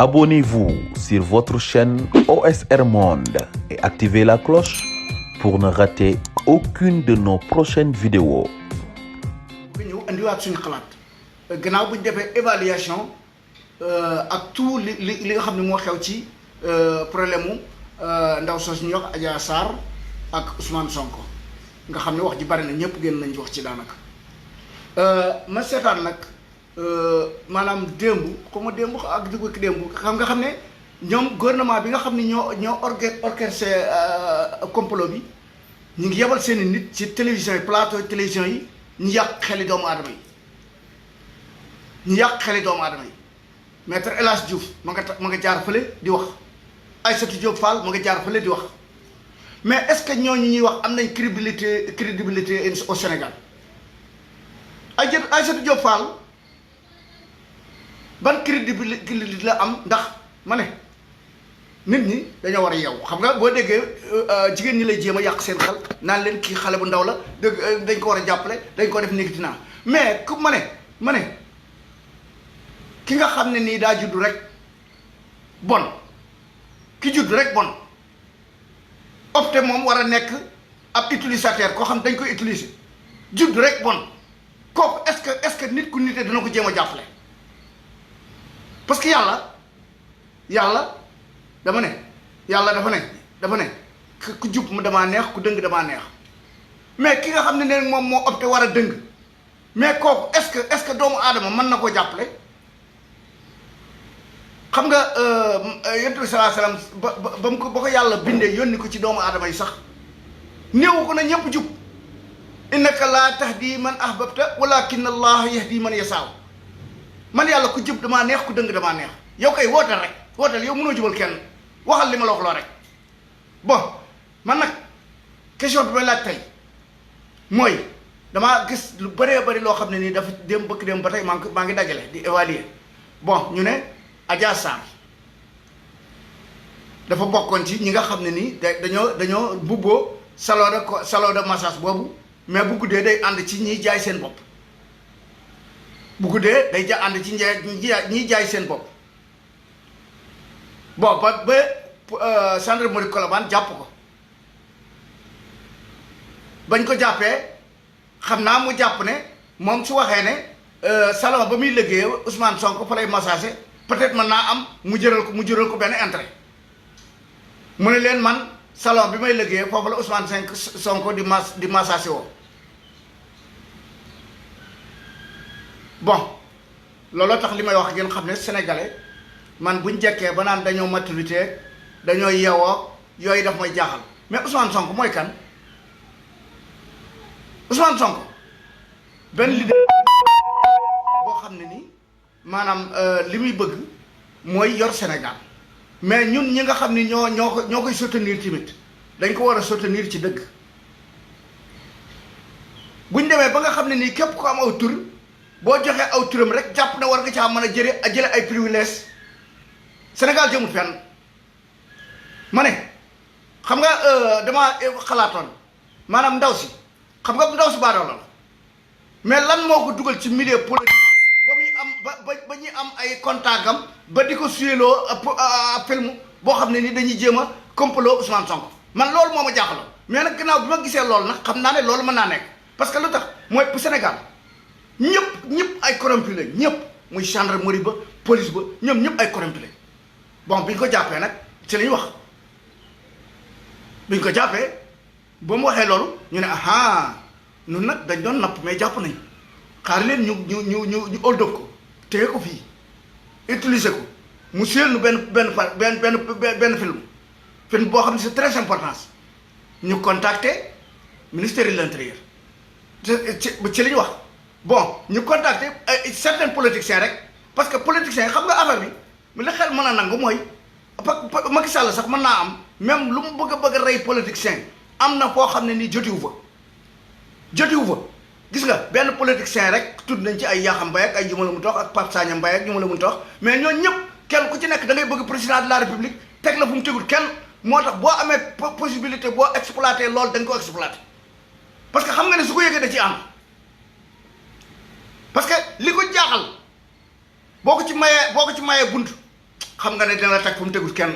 Abonnez-vous sur votre chaîne OSR Monde et activez la cloche pour ne rater aucune de nos prochaines vidéos. ñu andiwaat suñu xalaat gannaaw bu ñu defee évaluation ak tout li nga xam ne moo xew ci problème mu ndaw soos ñu wax Adja Sarr ak Ousmane Sonko nga xam ne wax ji bari na ñëpp génn nañ wax ci daanaka ma seetaan nag maanaam démb xuma démb ak dugg démb xam ne ñoom gouvernement bi nga xam ne ñoo orchestré complot bi ñu ngi yebal seen i nit ci télévision yi plateau télévision yi ñu yàq xeli doomu aadama yi maître El Hadj Diouf ma nga jaar fële di wax Aïssatou Diop Fall ma nga jaar fële di wax mais est-ce que ñooñu ñuy wax am nañ crédibilité au Sénégal Aïssatou Diop Fall ban crédibilité la am ndax ma ne nit ñi dañoo war a yeewu xam nga boo déggee jigéen ñi lay jéem a yàq seen xel naan leen kii xale bu ndaw la dañ ko war a jàppale dañ ko def néegi dinaa mais ku ma ne ki nga xam ne nii daa judd rek bon ki judd rek bon opté moom war a nekk ab utilisateur koo xam dañ koy utiliser judd rek bon kooku est-ce que nit ku nite dina ko jéem a jàppale parce que yàlla dafa ne ku jub mu damaa neex ku dëng damaa neex mais ki nga xam ne moom moo opté war a dëng mais kooku est-ce que doomu aadama mën na koo jàppale xam nga yonent bi sallallahu alayhi wasallam ba ko yàlla bindee yónni ko ci doomu aadama yi sax néewu ko na ñëpp jub innaka laa tahdi man ahbabta walakin allah yahdi man yasaaw man yàlla ku jub damaa neex ku dëng damaa neex yow kay wootal yow mënoo jubal kenn waxal li ma la wax loo rek bon man nag question bi may laaj tey mooy damaa gis lu bëree bëri loo xam ne nii dafa dem ba tey maa ngi dajale di évaluer bon ñu ne Adja Sarr dafa bokkoon ci ñi nga xam ne nii dañoo bubboo salon de massage boobu mais bu guddee day ànd ci ñiy jaay seen bopp bu guddee day ànd ci ñiy jaay seen bopp bon ba gendarmerie Colobane jàpp ko bañ ko jàppee xam naa mu jàpp ne moom su waxee ne salon ba muy liggéey Ousmane Sonko fa lay massagé peut-être mën naa am mu jëral ko benn intérêt mu ne leen man salon bi may liggéey foofu la Ousmane Sonko di massagé woo bon looloo tax li may wax ngeen xam ne sénégalais man buñ jekkee ba naan dañoo maturité dañoo yeewoo yooyu daf may jaaxal mais Ousmane Sonko mooy kan Ousmane Sonko benn leader boo xam ne nii maanaam li muy bëgg mooy yor Sénégal mais ñun ñi nga xam ni ñoo koy soutenir tamit dañ ko war a soutenir ci dëgg buñ demee ba nga xam ne nii képp ku am aw tur boo joxee aw turam rek jàpp na war nga caa mën a jële ay privilèges Sénégal jëmul fenn ma ne xam nga dama xalaatoon maanaam ndaw si baadoo la mais lan moo ko dugal ci milieu politique ba muy am ba ñuy am ay contact am ba di ko suyeloo film boo xam ne ni dañuy jéem a complot Ousmane Sonko man loolu moo ma jaaxaloon mais nag gannaaw bi ma gisee loolu nag xam naa ne loolu mën naa nekk parce que lu tax mooy pour Sénégal ñëpp ay corrompu lañ ñëpp muy gendarmerie ba police ba ñoom ñëpp ay corrompu lañ bon bi ñu ko jàppee nag ci la ñu wax bi ñu ko jàppee ba mu waxee loolu ñu ne aha ñun nag dañ doon napp mais jàpp nañ xaar leen ñu hold up ko téye ko fii utiliser ko mu suyel nu benn film boo xam ne c'est très important ñu contacter ministère de l'intérieur ci li ñu wax bon ñu contacter certains politiciens rek parce que politiciens xam nga affaire bi li xel mën a nangu mooy Macky Sall sax mën naa am même lu mu bëgg a rey politicien am na foo xam ne nii jotiwu fa gis nga benn politicien rek tudd nañ ci ay Yakham Mbaye ak ay Jumala mu tox ak Pape Sagna Mbaye ak Jumala mu tox mais ñooñu ñëpp kenn ku ci nekk da ngay bëgg président de la république teg la fu mu tegul kenn moo tax boo amee possibilité boo exploité loolu da nga ko exploité parce que xam nga ne su ko yëgee da ci am parce que li ko jaaxal boo ko ci mayee bunt xam nga ne dina la teg fu mu tegul kenn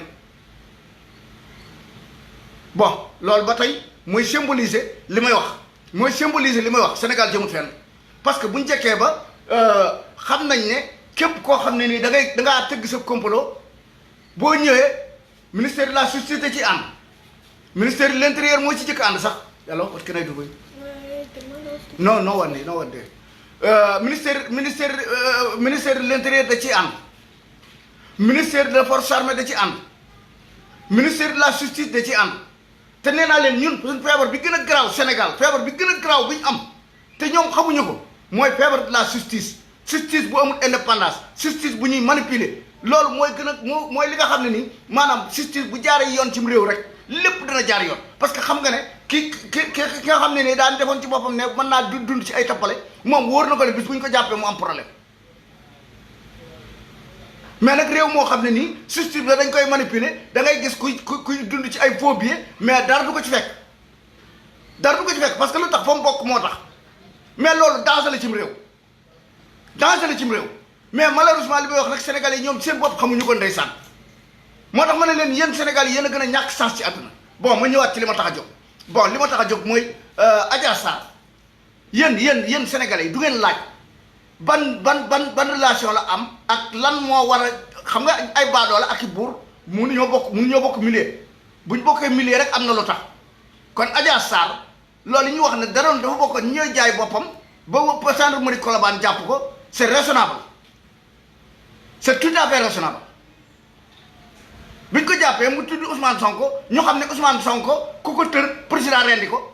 bon loolu ba tey mooy symboliser li may wax Sénégal jëmut fenn parce que bu ñu jekkee ba xam nañ ne képp koo xam ne nii dangaa tëgg sa complot boo ñëwee ministère de la justice da ci ànd ministère de l'intérieur moo ci jëkk ànd sax yàlla what can I do? No one there. Ministère de l'intérieur da ci ànd ministère de la force armée da ci ànd ministère de la justice da ci ànd te nee naa leen ñun suñ feebar bi gën a garaaw Sénégal feebar bi gën a garaaw bi ñu am te ñoom xamuñu ko mooy feebar de la justice bu amul indépendance justice bu ñuy manipuler loolu mooy gën a mooy li nga xam ne nii maanaam justice bu jaaree yoon ci réew rek lépp dina jaar yoon parce que xam nga ne ki nga xam ne nii daan defoon ci boppam ne mën naa dund ci ay tappale moom wóor na ko ne bis bu ñu ko jàppee mu am problème mais nag réew moo xam ne nii justice la dañ koy manipuler da ngay gis kuy dund ci ay faux billets mais dara du ko ci fekk parce que lu tax fa mu bokk moo tax mais loolu danger la cim réew mais malheureusement li may wax nag Sénégalais yi ñoom seen bopp xamuñu ko ndeysaan moo tax ma ne leen yéen Sénégal yi yéen a gën a ñàkk sens ci àdduna bon ma ñëwaat ci li ma tax a jóg bon li ma tax a jóg mooy Adja Sarr yéen Sénégalais yi du ngeen laaj ban relation la am ak lan moo war a xam nga ay baadoo la ak i buur mënuñoo bokk milieu buñ bokkee milieu rek am na lu tax kon Adja Sarr loolu ñu wax ne daroon dafa bokk ñooy jaay boppam ba gendarmerie Colobane jàpp ko c'est raisonnable c'est tout à fait raisonnable biñ ko jàppee mu tudd Ousmane Sonko ñu xam ne Ousmane Sonko ku ko tër président rendi ko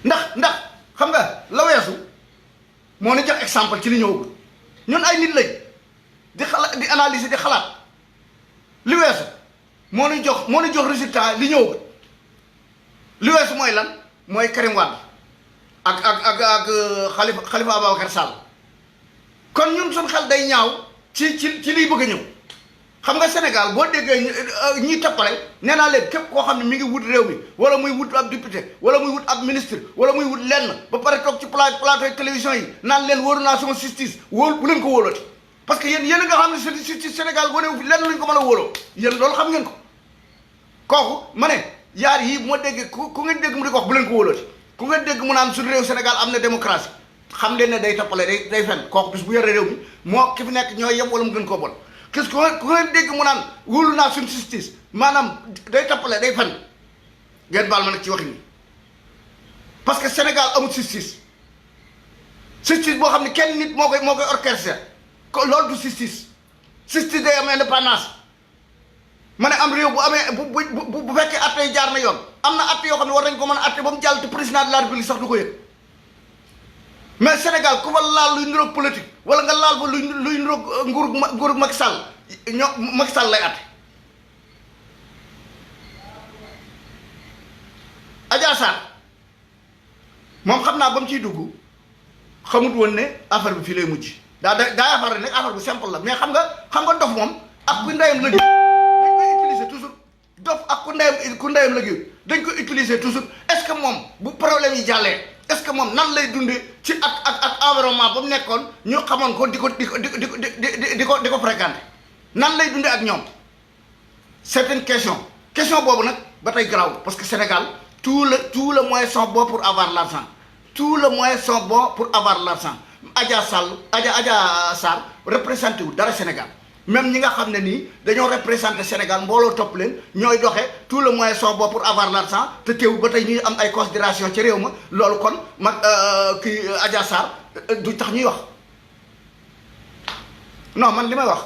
ndax xam nga la weesu moo ni jox exemple ci li ñëwagul ñun ay nit lañ di analyser di xalaat li weesu moo ni jox résultat li ñëwagul li weesu mooy lan mooy Karim Wade ak Khalifa Ababacar Sall kon ñun suñ xel day ñaaw ci liy bëgg a ñëw xam nga Sénégal boo déggee ñiy tappale nee naa leen képp koo xam ne mi ngi wut réew mi wala muy wut ab député wala muy wut ab ministre wala muy wut lenn ba pare toog ci plateau télévision yi naan leen wóoru naa sama justice bu leen ko wóolooti parce que yéen nga xam ne justice Sénégal wane wu fi lenn luñ ko mën a wóoloo yéen loolu xam ngeen ko kooku ma ne yaar yii bu ma déggee ku ngeen dégg mu di ko wax bu leen ko wóolooti ku ngeen dégg mu naan suñu réew Sénégal am na démocratie xam leen ne day tappale day fen kooku bis bu yore réew mi moo ki fi nekk ñooy yem wala mu gën koo bon qu'est-ce que ku ngeen dégg mu naan wóolu naa suñu justice maanaam day tappale day fen ngeen baal ma nag ci waxin ni parce que Sénégal amul justice boo xam ne kenn nit moo koy orchestré ko loolu du justice day am indépendance ma ne am réew bu amee bu fekkee atte yi jaar na yoon am na atte yoo xam ne war nañ ko mën a atte ba mu jàll te président de la république sax du ko yëg mais Sénégal ku fa laal luy niroog politique wala nga laal fa luy niroog nguurug Macky Sall Macky Sall lay atte Adja Sarr moom xam naa ba mu ciy dugg xamut woon ne affaire bi fii lay mujj daa yaakaar ne affaire bu simple la mais xam nga dof moom ak ku ndeyam la dañ koy utiliser toujours dof ak ku ndeyam la dañ koy utiliser toujours est-ce que moom bu problème yi jàllee est-ce que moom nan lay dundee ci ak environnement ba mu nekkoon ñu xamoon ko di ko fréquenter nan lay dundee ak ñoom c'est une question boobu nag ba tey garaaw parce que Sénégal tout le moyens sont bons pour avoir l'argent Adja Sarr représenté wu dara Sénégal même ñi nga xam ne nii dañoo représenté Sénégal mbooloo topp leen ñooy doxee tout le moyen sont bons pour avoir l'argent te teewul ba tey ñuy am ay considération ci réew ma loolu kon kii Adja Sarr du tax ñuy wax non man li may wax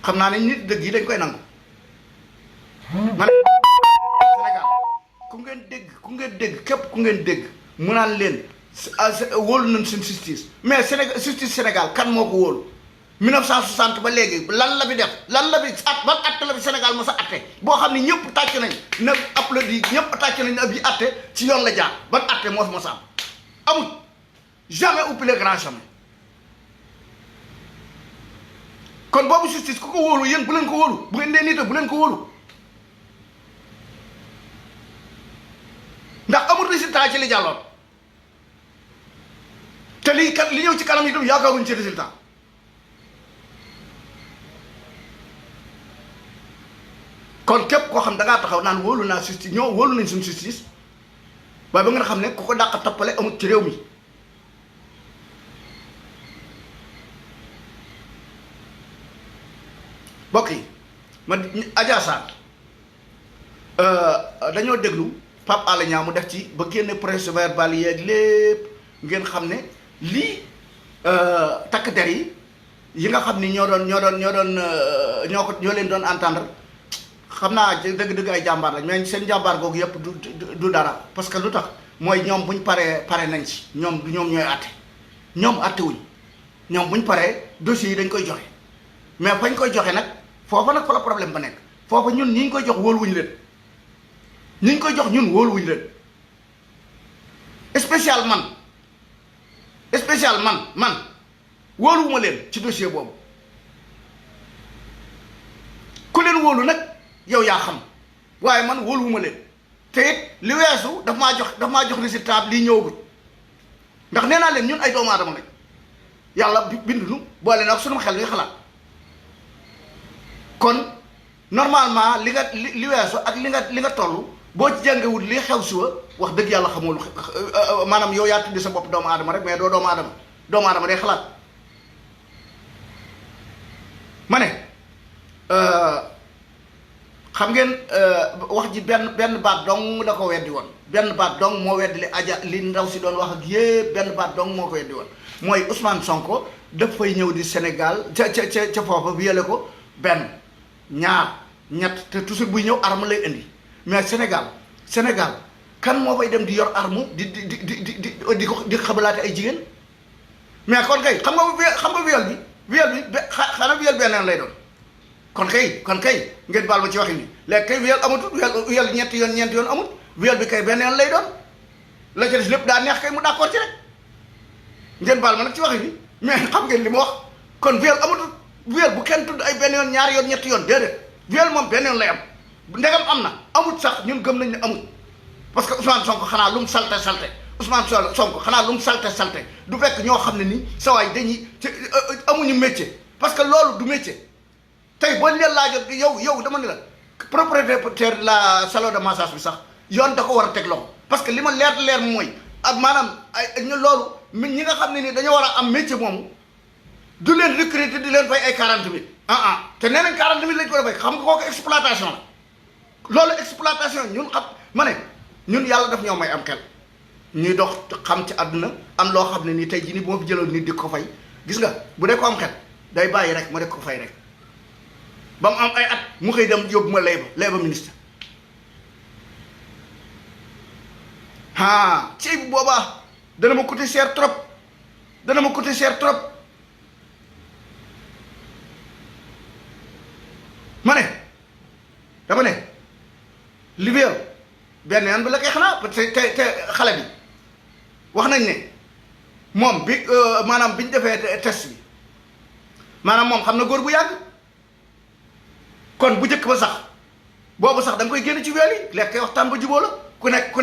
xam naa ne nit dëgg yi dañ koy nangu man Sénégal ku ngeen dégg képp ku ngeen dégg mu naan leen wóolu nañ seen justice mais justice Sénégal kan moo ko wóolu 1960 ba léegi lan la bi def ban atte la bi Sénégal mos a atte boo xam ne ñëpp tàcc nañ na applaudi ñëpp tàcc nañ na bi atte ci yoon la jaar ban atte mos a am amul jamais ou plus grand jamais kon boobu justice ku ko wóolu yéen bu leen ko wóolu bu ngeen dee nit bu leen ko wóolu ndax amul résultat ci li jàlloon te te lii kat li ñëw ci kanam itam yaakaaruñ ci résultat kon képp koo xam da ngaa taxaw naan wóolu naa justice ñoo wóolu nañ suñu justice waaye ba nga xam ne ku ko dàq tappale amut ci réew mi mbokk yi man Adja Sarr dañoo déglu Pape Alé Niang mu def ci ba génne procès-verbal yeeg lépp ngeen xam ne lii takk der yi nga xam ni ñoo leen doon entendre xam naa dëgg-dëgg ay jàmbaar lañ mais seen jàmbaar googu yëpp du dara parce que lu tax mooy ñoom buñ pare nañ ci ñoom ñooy àtte ñoom àtte wuñ ñoom buñ paree dossiers yi dañ koy joxe mais fañ koy joxe nag foofa nag fa la problème ba nekk foofa ñun ñi ñu koy jox wóoluwuñu leen ñi ñu koy jox ñun wóoluwuñu leen spécial man wóoluwuma leen ci dossier boobu ku leen wóolu nag yow yaa xam waaye man wóoluwuma leen te it li weesu daf maa jox résultat lii ñëwagul ndax nee naa leen ñun ay doomu aadama lañ yàlla binduñu boole nag sunu xel wi xalaat kon normalement li weesu ak li nga toll boo ci jàngewul li xew si wa wax dëgg yàlla xamul maanaam yow yaa tuddi sa bopp doomu aadama rek mais doo doomu aadama day xalaat ma ne xam ngeen wax ji benn baat dong da ko weddi woon benn baat dong moo weddi li ndaw si doon wax ak yépp benn baat dong moo ko weddi woon mooy Ousmane Sonko daf fay ñëw di Sénégal ca foofa violé ko benn ñaar ñett te toujours buy ñëw arme lay indi mais Sénégal kan moo fay dem di yor arme di xabalaate ay jigéen mais kon kay xam nga viol bi xanaa viol beneen lay doon kon kay ngeen baal ma ci waxin bi léegi kay viol amatul viol ñeenti yoon amut viol bi kay beneen lay doon la ca des lépp daa neex kay mu d'accord ci rek ngeen baal ma nag ci waxin bi mais xam ngeen li ma wax kon viol amatul viol bu kenn tudd ay benn yoon ñaari yoon ñetti yoon déedéet viol moom benn yoon lay am ndegam am na amut sax ñun gëm nañ ne amut parce que Ousmane Sonko xanaa lu mu salte Ousmane Sonko xanaa lu mu salte du fekk ñoo xam ne nii sa waay dañuy amuñu métier parce que loolu du métier tey boo leen laajoon yow dama ne la propriétaire la salon de massage bi sax yoon da ko war a teg loxo parce que li ma leer mooy ak maanaam ay loolu ñi nga xam ne ni dañoo war a am métier moomu du leen recruter di leen fay ay 40 000 te nee nañ 40 000 lañ ko fay xam nga kooku exploitation la loolu exploitation ñun xam ma ne ñun yàlla daf ñoo may am xel ñuy dox xam ci àdduna am loo xam ne nii tey jii nii bu ma fi jëloon nit di ko fay gis nga bu dee ko am xel day bàyyi rek ma def ko fay rek ba mu am ay at mu xëy dem yóbbu ma lay ba ministre ci bu boobaa dana ma coûter cher trop ma ne dama ne li viol benn yoon bi la koy xanaa parce que te xale bi wax nañ ne moom bi maanaam bi ñu defee test bi maanaam moom xam na góor bu yàgg kon bu njëkk ba sax boobu sax da nga koy génn ci viol yi lekk kay waxtaan ba jubóo la ku nekk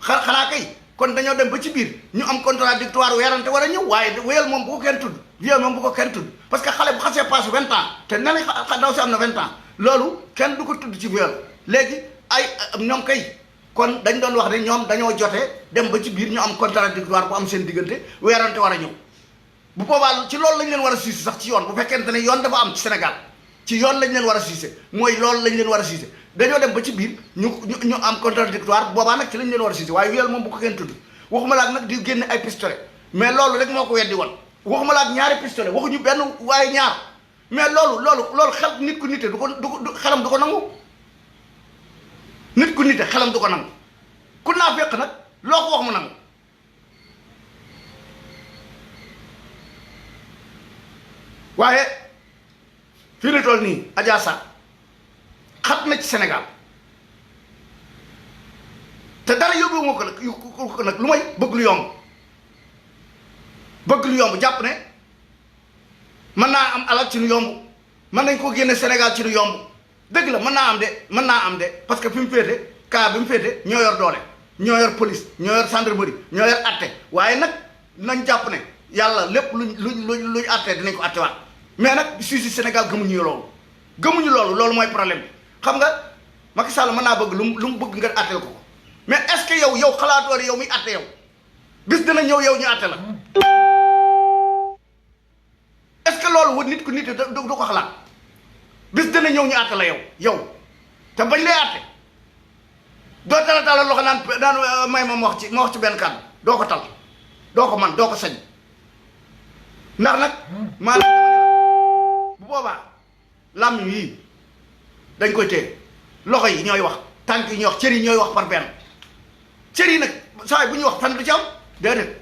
xanaa kay kon dañoo dem ba ci biir ñu am contradictoire weerante war a ñëw waaye viol moom bu ko kenn tudd viol moom bu ko kenn tudd parce que xale bu xasee passé 20 ans te nee nañ daw si am na 20 ans loolu kenn du ko tudd ci viol léegi ay ñoom kay kon dañ doon wax ne ñoom dañoo jotee dem ba ci biir ñu am contradictoire bu am seen diggante weerante war a ñëw bu boobaa ci loolu lañ leen war a siise sax ci yoon bu fekkente ne yoon dafa am ci Sénégal ci yoon lañ leen war a siise mooy loolu lañ leen war a siise dañoo dem ba ci biir ñu am contradictoire boobaa nag ci lañ leen war a siise waaye viol moom bu ko kenn tudd waxuma laak nag di génne ay pistolet mais loolu rek moo ko weddi woon waxuma laak ñaari pistolet waxuñu benn waaye ñaar mais loolu xel nit ku nite du ko xelam du ko nangu nit ku nite xelam du ko nangu ku naa fekk nag loo ko wax mu nangu waaye fii la toll nii Adja Sarr xat na ci Sénégal te dara yóbbu moo ko nag lu may bëgg lu yomb jàpp ne mën naa am alal ci lu yomb mën nañ koo génne Sénégal ci lu yomb dëgg la mën naa am de parce que fi mu féete cas bi mu féete ñoo yor doole ñoo yor police ñoo yor gendarmerie ñoo yor atte waaye nag nañ jàpp ne yàlla lépp luñ àttee dinañ ko àttewaat mais nag si Sénégal gëmuñu loolu loolu mooy problème bi xam nga Macky Sall mën naa bëgg lu mu bëgg nga àtteel ko mais est-ce que yow xalaatoo yow muy àtte yow bis dina ñëw yow ñu àtte la est-ce que loolu nit ku nit du ko xalaat bis dina ñëw ñu àtte la yow te bañ lay àtte doo tala loxo naan may ma wax ci benn kàddu doo ko tal doo ko man doo ko sañ ndax nag maanaam bu boobaa làmmiñ yii dañ koy téye loxo yi ñooy wax tànk yi ñooy wax cër yi ñooy wax par benn cër yi nag saa yi bu ñuy wax fan du ci am déedéet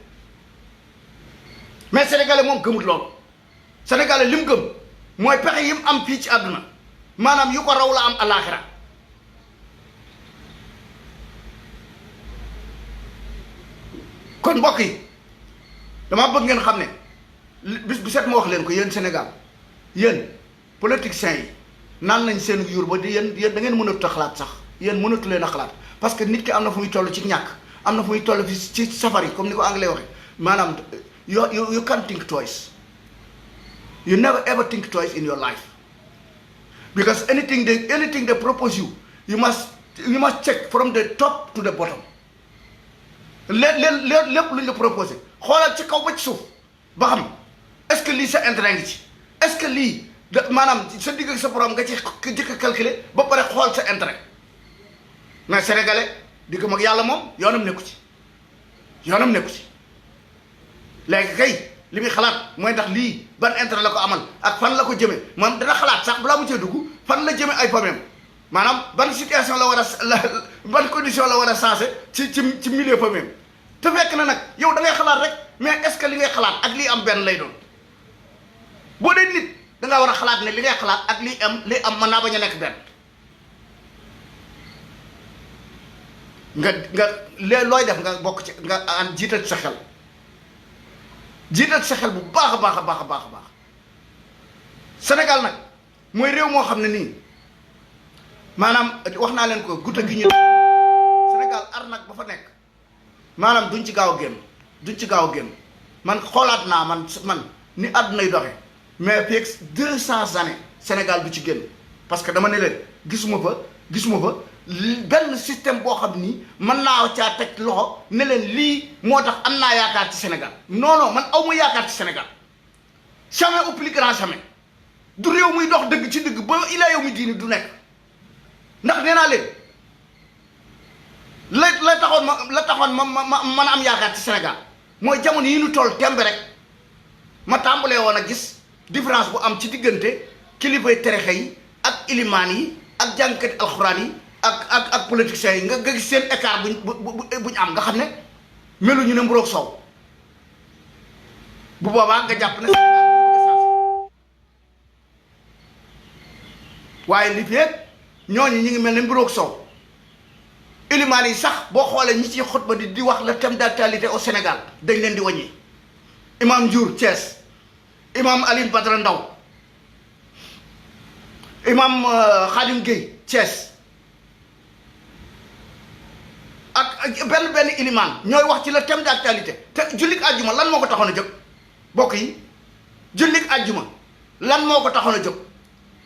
mais sénégalais moom gëmut loolu sénégalais li mu gëm mooy pexe yi mu am fii ci àdduna maanaam yu ko raw la am alaaxira kon mbokk yi dama bëgg ngeen xam ne bis bu set ma wax leen ko yéen Sénégal yéen politiciens yi naan nañ seen yuur ba di yéen da ngeen mënatu a xalaat sax yéen mënatu leen a xalaat parce que nit ki am na fu muy toll ci ñàkk am na fu muy toll fi ci safari comme ni ko anglais waxee maanaam you can't think twice you never ever think twice in your life because anything they propose you must check from the top to the bottom lépp lu ñu la proposé xoolal ci kaw ba ci suuf ba xam est-ce que lii sa intérêt ngi ci est-ce que lii maanaam sa digg ak sa borom nga ci jëkk a calculer ba pare xool sa intérêt mais sénégalais digg mag yàlla moom yoonam nekku ci léegi kay li muy xalaat mooy ndax lii ban intérêt la ko amal ak fan la ko jëme moom dana xalaat sax balaa mu cee dugg fan la jëme ay famem maanaam ban situation la war a ban condition la war a sensé ci milieu famem te fekk na nag yow da ngay xalaat rek mais est-ce que li ngay xalaat ak lii am benn lay doon boo dee nit da nga war a xalaat ne li ngay xalaat ak lii am mën naa bañ a nekk benn nga looy def nga bokk ci nga an jiital ci sa xel bu baax a baax Sénégal nag mooy réew moo xam ne nii maanaam wax naa leen ko gudda gi ñu Sénégal arnaque ba fa nekk maanaam duñ ci gaaw a génn man xoolaat naa man ni àdduna yi doxe mais fii ak 200 années Sénégal du ci génn parce que dama ne leen gisuma fa benn système boo xam ni mën naa caa teg loxo ne leen lii moo tax am naa yaakaar ci Sénégal non man aw ma yaakaar ci Sénégal jamais au plus grand jamais du réew muy dox dëgg ci dëgg ba ilaa yow mi diini du nekk ndax nee naa leen la taxoon ma mën a am yaakaar ci Sénégal mooy jamono yi ñu toll tembe rek ma tàmbalee woon a gis différence bu am ci diggante kilifay terexe yi ak ilimaan yi ak jàngkati alxuraan yi ak politiciens yi nga gis seen écart buñ am nga xam ne meluñu ne mburoog soow bu boobaa nga jàpp ne Sénégal waaye li fi ñooñu ñu ngi mel ne mburoog soow ilimaan yi sax boo xoolee ñi ci xutba di wax le thème d'actualité au Sénégal dañ leen di wàññi imam Ndiour Thiès imam Aline Badara Ndaw imam Khadim Gueye Thiès ak benn ilimaan ñooy wax ci le thème d'actualité te jullik àjjuma lan moo ko taxoon a jóg bokk yi jullik àjjuma lan moo ko taxoon a jóg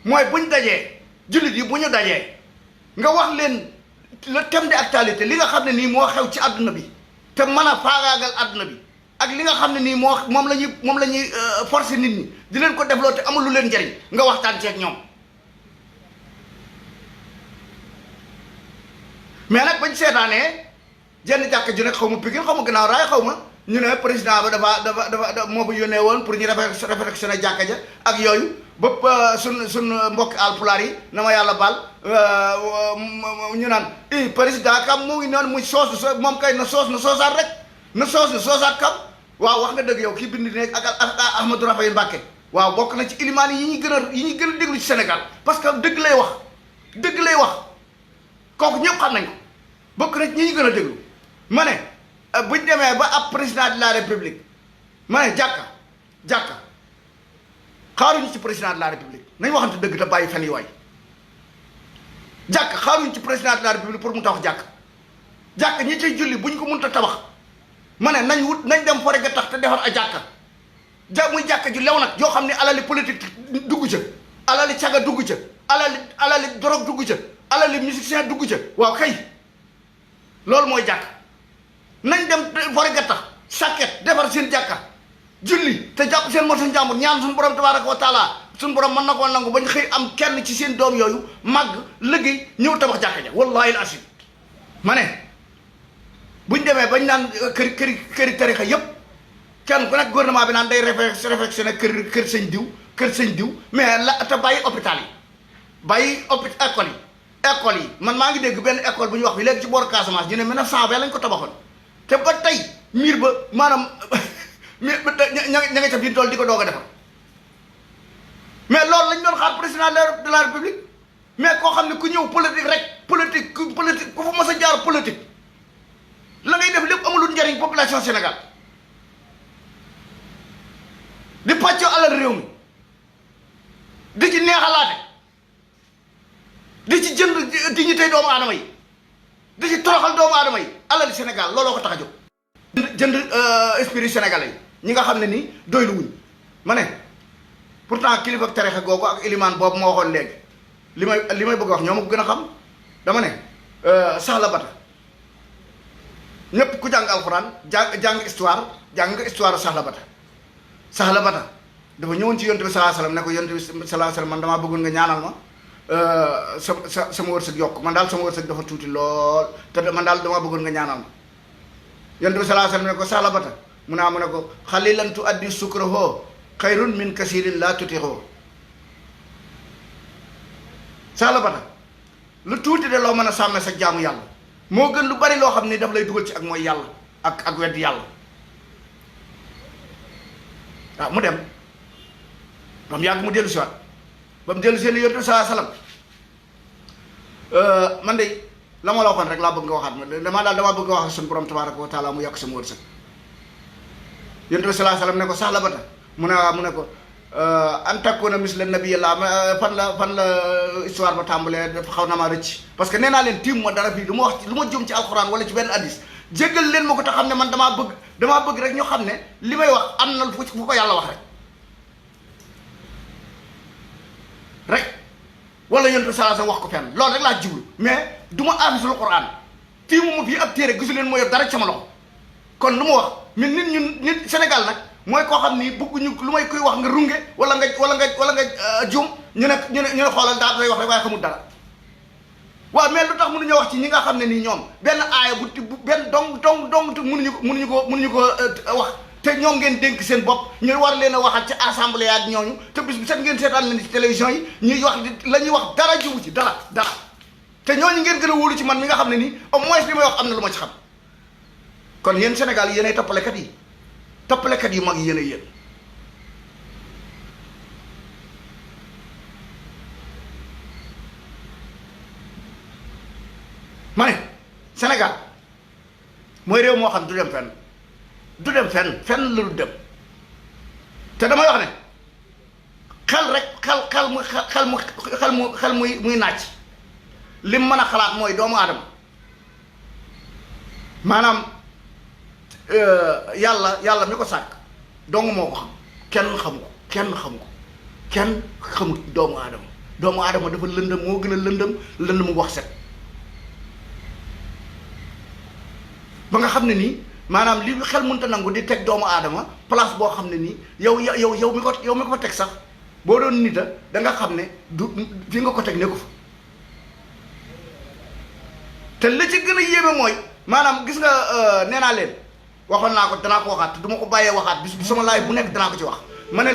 mooy buñ dajee jullit yi bu ñu dajee nga wax leen le thème d'actualité li nga xam ne nii moo xew ci àdduna bi te mën a faagaagal àdduna bi ak li nga xam ne nii moom la ñuy forcer nit ñi di leen ko defloo te amul lu leen njariñ nga waxtaan ci ak ñoom mais nag bañ seetaanee jenn jàkk ju nekk xaw ma Pikine xaw ma Ginnaaw Raay xaw ma ñu ne président ba dafa moo fa yónnee woon pour ñu réfectionné jàkka ja ak yooyu ba sun mbokki alpulaar yi na ma yàlla baal ñu naan président kam mu ngi noonu muy soos moom kay na soosaat rek na soosaat kam waaw wax nga dëgg yow kii bind ne ak Ahmadou Rafahi Mbacké waaw bokk na ci ilimaan yi ñuy gën a déglu ci Sénégal parce que dëgg lay wax kooku ñëpp xam nañ ko bokk na ci ñi ñu gën a déglu ma ne buñ demee ba ab président de la république ma ne jàkka xaaruñu ci président de la république nañ waxante dëgg te bàyyi fen yi waay xaaruñu ci président de la république pour mu tabax jàkk ñi cay julli buñ ko mënta tabax ma ne nañ dem fore ga tax te defar a jàkka muy jàkka ju lew nag yoo xam ne alali politique dugg ca alali caga dugg ca alali drogue dugg ca alali musicien dugg ca waaw kay loolu mooy jàkk nañ dem fore ga tax sàkket defar seen jàkka julli te jàpp seen moto njàmbur ñaan suñu borom tabaraka wa taala suñu borom mën na koo nangu bañ xëy am kenn ci seen doom yooyu màgg liggéey ñëw tabax jàkka ja wallahi al asim ma ne buñ demee bañ naan këri tarixa yépp kenn ku nekk gouvernement bi naan day réfectionné kër sëñ diw mais la te bàyyi hôpital yi bàyyi école yi man maa ngi dégg benn école bu ñu wax bi léegi ci boor Casamance ñu ne 1920 lañ ko tabaxoon te ba tey miir ba maanaam miir ba ña nga ca biir tool di ko doog a defar mais loolu lañ doon xaar président de la république mais koo xam ne ku ñëw politique ku fa mos a jaar politique la ngay def lépp amulul njariñ population Sénégal di pàccoo alal réew mi di ci neexalaate di ci jënd dignité doomu aadama yi di ci toroxal doomu aadama yi alal Sénégal looloo ko tax a jóg jënd esprit sénégalais yi ñi nga xam ne nii doylu wuñ ma ne pourtant kilifa ak tarixa googu ak ilimaan boobu ma waxoon léegi li may bëgg a wax ñoo ma ko gën a xam dama ne Saxla Bata ñépp ku jàng alxuraan jàng histoire jàng nga histoire Saxla Bata dafa ñëwoon ci yonte bi salaa salaam ne ko yonte bi salaa salaam man damaa bëggoon nga ñaanal ma sama wërsëg yokk man daal sama wërsëg dafa tuuti lool te man daal damaa bëggoon nga ñaanal ma yonte bi salaa salaam ne ko Saxla Bata mu ne ko xalilan tu addi sukraho xayrun min kasirin laa tutixoo Saxla Bata lu tuuti de loo mën a sàmme sa jaamu yàlla moo gën lu bari loo xam ni daf lay dugal ci ak mooy yàlla ak wedd yàlla waaw mu dem ba mu yàgg mu dellu si waat ba mu dellu si ne yonent saa salaam man de la ma la waxoon rek laa bëgg nga waxaat ma damaa bëgg nga wax suñu borom tabaraka wa taala mu yokk sama wërsëg yonent bi salaa salaam ne ko Saxla Bata mu ne ko an takkoona misla nabi yàlla fan la histoire ba tàmbalee dafa xaw na maa rëcc parce que nee naa leen tiim ma dara fii lu ma jëm ci alxuraan wala ci benn hadis jéggal leen ma ko te xam ne man damaa bëgg rek ñu xam ne li may wax am na fu ko yàlla wax rek wala yonent bi sallallahu alayhi wasallam wax ko fenn loolu rek laa jublu mais du ma aafisul Qur'an tiimu ma fii ab téere gisu leen ma yor dara ci sama loxo kon lu ma wax mais nit Sénégal nag mooy koo xam ni bëgguñu lu may koy wax nga runge wala nga juum ñu ne xoolal daa lay wax rek waaye xamul dara waaw mais lu tax mënuñoo wax ci ñi nga xam ne nii ñoom benn aaya bu benn dong te mënuñu ko wax te ñoom ngeen dénk seen bopp ñu war leen a waxat ci assemblée ak ñooñu te bis bu set ngeen seetaan leen ci télévision yi ñuy wax la ñuy wax dara jiwu ci dara te ñooñu ngeen gën a wóolu ci man mi nga xam ne nii au moins li may wax am na lu ma ci xam kon yéen Sénégal yéenay toppalekat yi toppalekat yu mag yi yéen ma ne Sénégal mooy réew moo xam du dem fenn la du dem te damay wax ne xel muy naaj lim mën a xalaat mooy doomu aadama maanaam yàlla mi ko sàkk dong moo ko xam kenn xamut doomu aadama dafa lëndëm moo gën a lëndëm mu wax set ba nga xam ne nii maanaam li xel mënta nangu di teg doomu aadama place boo xam ne nii yow mi ko fa teg sax boo doon nita da nga xam ne du fi nga ko teg ne ko fa te la ci gën a yéeme mooy maanaam gis nga nee naa leen waxoon naa ko danaa ko waxaat te du ma ko bàyyee waxaat bis sama laay bu nekk danaa ko ci wax ma ne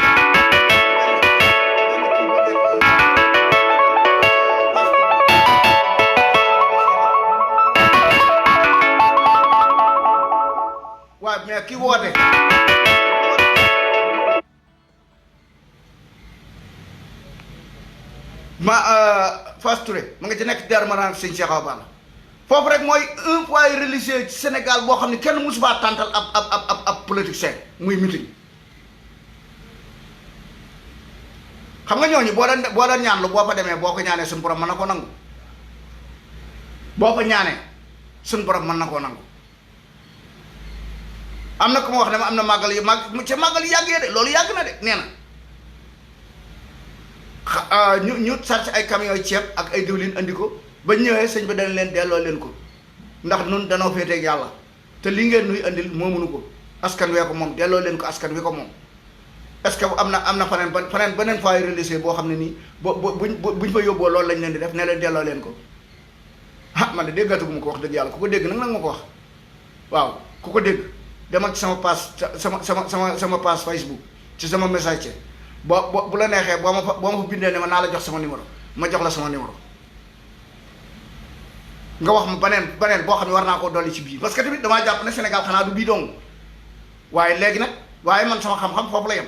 waaw mais ki woote Fass Touré ma nga ci nekk der maraan sëñ Cheikh Awa Balla foofu rek mooy un foyer religieux ci Sénégal boo xam ne kenn mosu faa tàntal ab politicien muy meeting xam nga ñooñu boo doon ñaan lu boo fa demee boo ko ñaanee suñu borom mën na koo nangu boo fa ñaanee suñu borom mën na koo nangu am na ku ma wax ne ma am na màggal yu màgg ca màggal yu yàggee de loolu yàgg na de nee na ñu sàcc ay camion ceeb ak ay diwlin andi ko ba ñëwee sëñ bi dana leen delloo leen ko ndax nun danoo féeteeg yàlla te li ngeen nuy andil moomunu ko askan wee ko moom delloo leen ko askan wi ko moom. est-ce que am na faneen beneen fois relisé boo xam ne nii buñ fa yóbboo loolu lañ leen di def ne leen delloo leen ko man de déggatuguma ko wax dëgg yàlla ku ko dégg nag ma ko wax waaw ku ko dégg demal ci sama page sama page Facebook ci sama message bu la neexee boo ma fa bindee ne ma naa la jox sama numéro ma jox la sama numéro nga wax ma beneen boo xam ne war naa koo dolli ci bii parce que tamit damaa jàpp ne Sénégal xanaa du bii dong waaye léegi nag waaye man sama xam-xam foofu la yem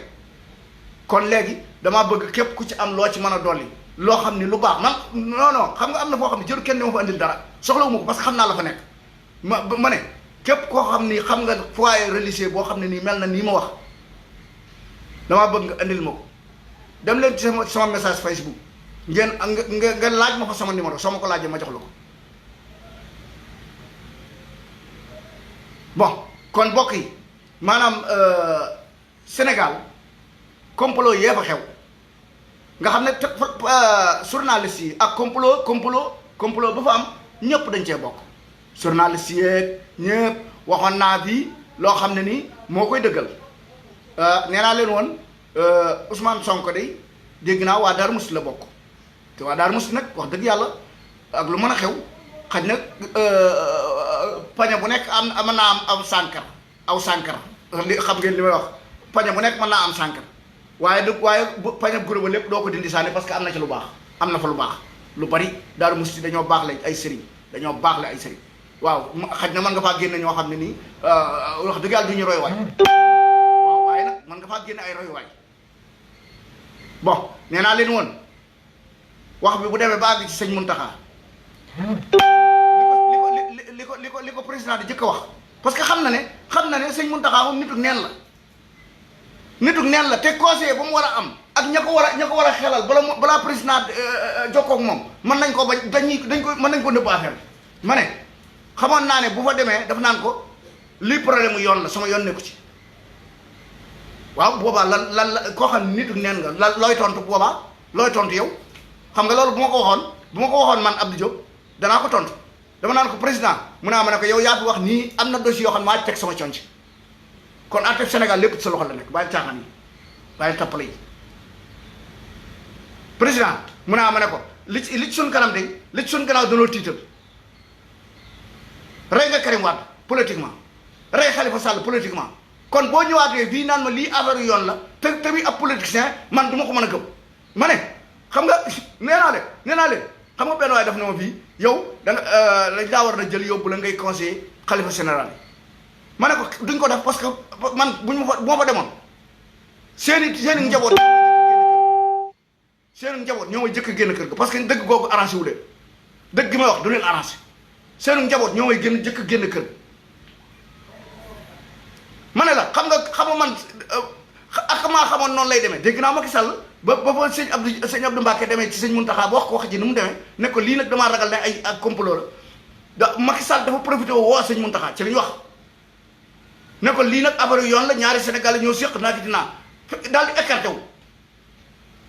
kon léegi damaa bëgg képp ku ci am loo ci mën a dolli loo xam ni lu baax man non xam nga am na foo xam ne jëru kenn ne ma fa andil dara soxlawuma ko parce que xam naa la fa nekk ma ne képp koo xam ni xam nga foyer religieux boo xam ne nii mel na nii ma wax damaa bëgg nga andil ma ko dem leen ci sama message Facebook nga laaj ma fa sama numéro soo ma ko laajee ma jox la ko bon kon mbokk yi maanaam Sénégal complot yee fa xew nga xam ne journaliste yi ak complot ba fa am ñëpp dañ cee bokk journaliste yeeg ñëpp waxoon naa fii loo xam ne nii moo koy dëggal nee naa leen woon Ousmane Sonko day dégg naa waa Darou Mouhty la bokk te waa Darou Mouhty nag wax dëgg yàlla ak lu mën a xew xaj nag pañe bu nekk am naa am aw sànkar li xam ngeen li may wax pañe bu nekk mën naa am sànkar waaye pañe guro ba lépp doo ko dindi sànni parce que am na ci lu baax am na fa lu baax lu bari Darou Mouhty dañoo baax la ay sëriñ dañoo baax la ay sëriñ waaw xaj na mën nga faa génne ñoo xam ne nii wax dëgg yàlla du ñu roy waay waaw waaye nag mën nga faa génne ay roy waay bon nee naa leen woon wax bi bu demee ba àgg ci sëñ Mountakha li ko président di jëkk a wax parce que xam na ne sëñ Mountakha moom nitu neen la te conseiller ba mu war a am ak ña ko war a xelal balaa président jokkoo ak moom mën nañ ko bañ mën nañ ko nëbb affaire ma ne xamoon naa ne bu fa demee daf naan ko lii problème mu yoon la sama yoon nekku ci waaw boobaa lan la koo xam ne nitu neen nga looy tontu boobaa looy tontu yow xam nga loolu bu ma ko waxoon man Abdou Diop danaa ko tontu dama naan ko président mu naa ma ne ko yow yaa fi wax nii am na dossier yoo xam ne maa teg sama conc kon àtte Sénégal lépp ci sa loxo la nekk bàyyi caaxaan yi bàyyi tappale yi président mu naa ma ne ko li ci suñ kanam de li ci suñ gannaaw danoo tiital rey nga Karim Wade politiquement rey Khalifa Sall politiquement kon boo ñëwaatee fii naan ma lii affaire yoon la te bi ab politicien man du ma ko mën a gëm ma ne xam nga nee naa leen xam nga benn waaye daf ne ma fii yow danga lañ daa war na jël yóbbu la ngay conseiller xalifa général yi ma ne ko duñ ko def parce que man bu ma fa demoon seeni njaboot ñoo may jëkk génn kër ga parce que dëgg googu arrangé wu leen dëgg gi may wax du leen arrangé seeni njaboot ñoo may jëkk génn kër ma ne la xam nga man ak maa xamoon noonu lay demee dégg naa Macky Sall ba fa sëñ Abdou Mbacké demee ci sëñ Mountakha ba wax ko wax ji ni mu demee ne ko lii nag damaa ragal ne ay ak complot la Macky Sall dafa profité woo sëñ Mountakha ci li ñu wax ne ko lii nag affaire yoon la ñaari Sénégal ñoo séq naa ki dinaa daal di écarté wu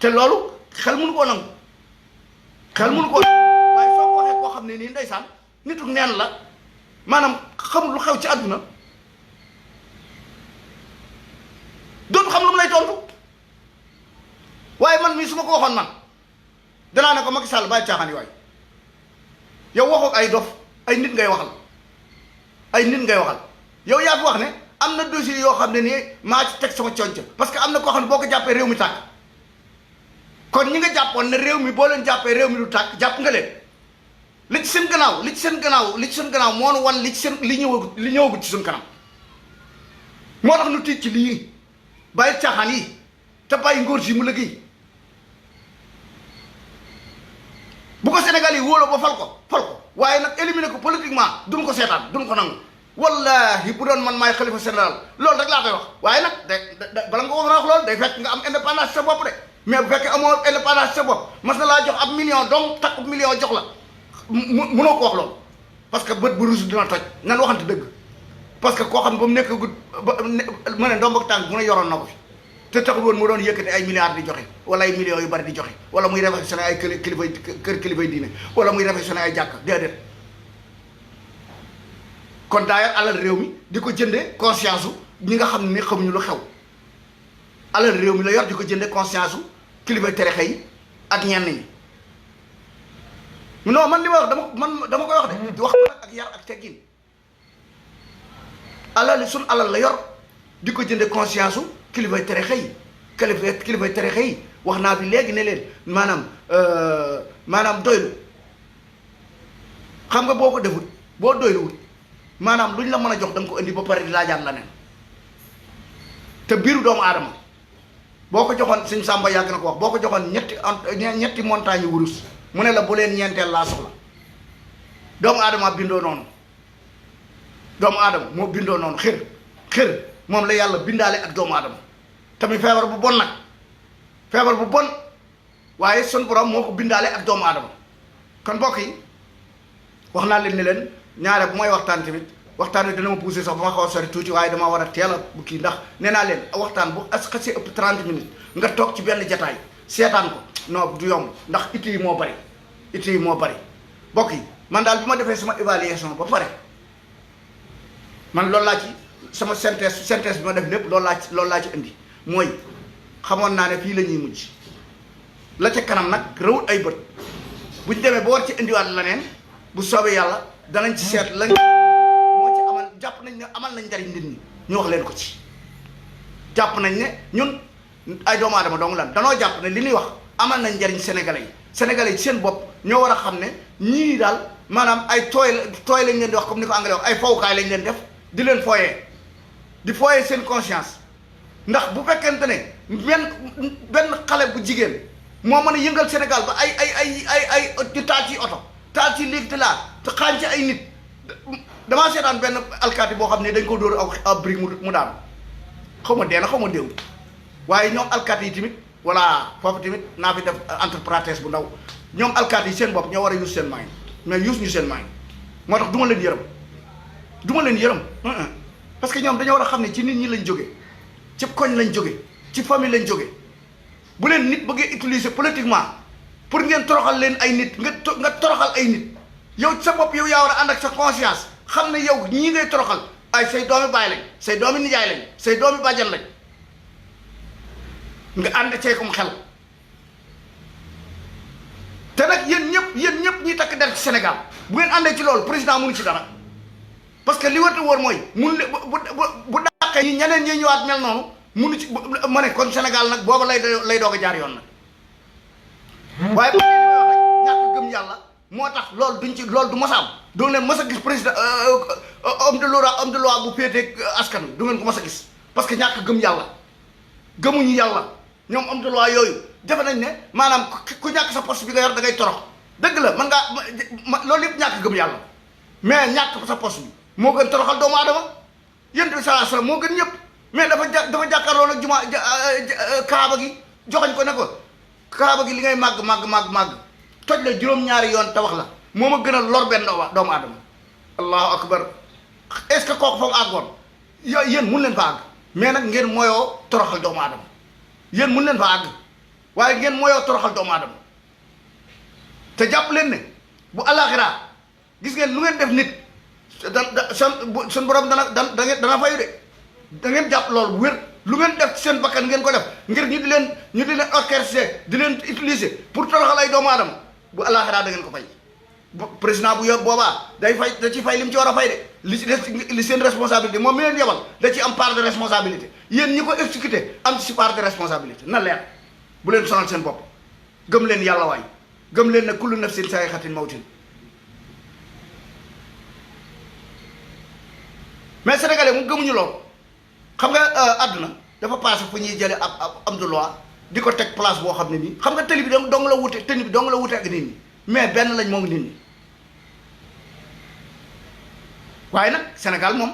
te loolu xel mënu koo nangu waaye soo ko waxee koo xam ne nii ndeysaan nitu neen la maanaam xamul lu xew ci àdduna dootu xam lu mu lay tontu waaye man mii su ma ko waxoon man danaa ne ko Macky Sall bàyyi caaxaan yi waay yow waxoo ay dof ay nit ngay waxal yow yaa fi wax ne am na dossier yoo xam ne nii maa ci teg sama conc parce que am na koo xam ne boo ko jàppee réew mi tàkk kon ñi nga jàppoon ne réew mi boo leen jàppee réew mi du tàkk jàpp nga leen li ci seen gannaaw moo nu wan li ñëwagut ci suñ kanam moo tax nu tiit ci lii bàyyi caaxaan yi te bàyyi ngóor si mu liggéey bu ko Sénégal yi wóoloo ba fal ko waaye nag éliminer ko politiquement duñ ko seetaan duñ ko nangu wallahi bu doon man maay xalifa général loolu rek laa koy wax waaye nag bala nga ko mën a wax loolu day fekk nga am indépendance sa bopp de mais bu fekkee amoo indépendance sa bopp mas na laa jox ab million donc takk million jox la mënoo ko wax loolu parce que bët bu ruus dina toj nan waxante dëgg parce que koo xam ne ba mu nekk gut ma ne ndomb ak tànk mu ne yoroon na ko fi te taxul woon mu doon yëkkati ay milliards di joxe wala ay millions yu bari di joxe wala muy réfectionné ay kilifay diine wala muy réfectionné ay jàkk déedéet. kon daayar alal réew mi di ko jënde conscience su ñi nga xam ne xamuñu lu xew alal réew mi la yor di ko jënde conscience su kilifay terexe yi ak ñenn ñi. non man li ma wax dama koy wax de wax ko nag ak yar ak teggin alal suñ alal la yor di ko jënde conscience su kilifay terexe yi kilifay terexe yi wax naa fi léegi ne leen maanaam doylu xam nga boo ko defut boo doyluwut maanaam luñ la mën a jox da nga ko indi ba pare di laajaat la nen te biiru doomu aadama boo ko joxoon suñ Sàmba yàgg na ko wax boo ko joxoon ñetti montagne yu wurus mu ne la bu leen ñeenteel laa soxla doomu aadama bindoo noonu doomu aadama moo bindoo noonu xër moom la yàlla bindaale ak doomu aadama tamit feebar bu bon nag feebar bu bon waaye sun borom moo ko bindaale ak doomu aadama kon mbokk yi wax naa leen ne leen ñaare bu may waxtaan tamit waxtaan wi dana ma poussé sax ba ma xaw a sori tuuti waaye dama war a teel a bu kii ndax nee naa leen waxtaan bu xasee ëpp 30 minutes nga toog ci benn jataay seetaan ko non du yomb ndax it yi moo bari mbokk yi man daal bi ma defee sama évaluation ba pare man loolu laa ci sama synthèse bi ma def lépp loolu laa ci indi mooy xamoon naa ne fii la ñuy mujj la ca kanam nag rëwut ay bët buñ demee ba war ci indiwaat leneen bu soobee yàlla danañ ci seet lañ moo ci amal jàpp nañ ne amal nañ njariñ nit ñi ñu wax leen ko ci jàpp nañ ne ñun ay doomu aadama dong lan danoo jàpp ne li ñuy wax amal nañ njariñ sénégalais yi seen bopp ñoo war a xam ne ñii daal maanaam ay tooy lañ leen di wax comme ni ko anglais wax ay fowukaay lañ leen def di leen di fooyee seen conscience ndax bu fekkente ne benn xale bu jigéen moo mën a yëngal Sénégal ba ay di taal ci oto taal ci léegi te laa te xaañ ci ay nit damaa seetaan benn alkaati boo xam ne dañ ko dóor aw brique mu daanu xaw ma dee na xaw ma déew waaye ñoom alkaati yi tamit voilà foofu tamit naa fi def entre parenthèse bu ndaw ñoom alkaati yi seen bopp ñoo war a use seen moyen mais use ñu seen moyen moo tax du ma leen yërëm parce que ñoom dañoo war a xam ne ci nit ñi lañ jóge ci koñ lañ jóge ci famille lañ jóge bu leen nit bëggee utiliser politiquement pour ngeen toroxal leen ay nit nga toroxal ay nit yow sa bopp yow yaa war a ànd ak sa conscience xam ne yow ñii ngay toroxal ay say doomi baay lañ say doomi nijaay lañ say doomi bàjjan lañ nga ànd ceekum xel te nag yéen ñëpp ñi takk der ci Sénégal bu ngeen àndee ci loolu président mënu ci dara parce que li wërta wóor mooy mun bu dàqee ñi ñeneen ñi ñëwaat mel noonu munu ci ma ne kon Sénégal nag booba lay doog a jaar yoon nag waaye ba ñàkk gëm yàlla moo tax loolu du mos a am doo leen mos a gis président homme de loi bu féetee askan wi du ngeen ko mos a gis parce que ñàkk gëm yàlla gëmuñu yàlla ñoom homme de loi yooyu defe nañ ne maanaam ku ñàkk sa poste bi nga yor da ngay torox dëgg la man ngaa loolu yëpp ñàkk gëm yàlla mais ñàkk sa poste bi moo gën toroxal doomu aadama yonent bi sallallahu alayhi wasallam moo gën ñëpp mais dafa jàkkaarloo nag juma kaaba gi joxañ ko ne ko kaaba gi li ngay màgg toj la juróom-ñaari yoon te wax la moo ma gën a lor benn doomu aadama allahu akbar est-ce que kooku foofu àggoon yéen mun leen fa àgg mais nag ngeen mooyoo toroxal doomu aadama yéen mun leen fa àgg waaye ngeen mooyoo toroxal doomu aadama te jàpp leen ne bu àllaaxira gis ngeen lu ngeen def nit seen borom dana fayu de da ngeen jàpp loolu bu wér lu ngeen def ci seen bakkan ngeen ko def ngir ñu di leen orchestrer di leen utiliser pour toroxal ay doomu aadama bu àllaaxira da ngeen ko fay président bu yor boobaa da ci fay li mu ci war a fay de li seen responsabilité moom mi leen yebal da ci am part de responsabilité yéen ñi ko exécuté am ci part de responsabilité na leer bu leen sonal seen bopp gëm leen yàlla waay gëm leen ne kullu nafsin zaa'iqatul mawtin mais sénégalais mu gëmuñu loolu xam nga àdduna dafa passé fu ñuy jële ab homme de loi di ko teg place boo xam ne nii xam nga tëli bi dong la wute tëni bi dong la wute ak nit ñi mais benn lañ moom nit ñi waaye nag Sénégal moom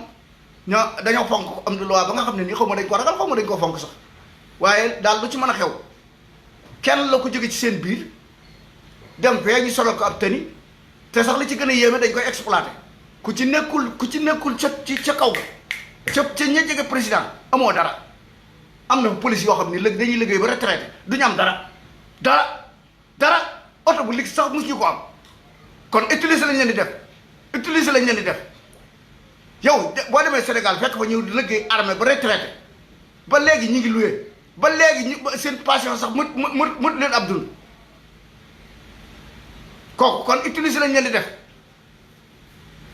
dañoo fonk homme de loi ba nga xam ne nii xaw ma dañ ko ragal xaw ma dañ ko fonk sax waaye daal lu ci mën a xew kenn la ko jóge ci seen biir dem fee ñu solal ko ab tëni te sax li ci gën a yéeme dañ koy exploité ku ci nekkul ca kaw ca ña jege président amoo dara. am na police yoo xam ne léegi dañuy liggéey ba retraité duñu am dara oto bu ligg sax mosuñu ko am kon utiliser lañ leen di def yow boo demee Sénégal fekk fa ñëw liggéey armée ba retraité ba léegi ñu ngi loué ba léegi seen passion sax mut leen Abdoul kooku kon utiliser lañ leen di def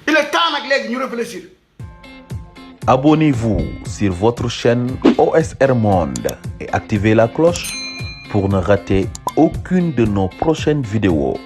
il est temps nag léegi ñu réfléchir. Abonnez-vous sur votre chaîne OSR Monde et activez la cloche pour ne rater aucune de nos prochaines vidéos.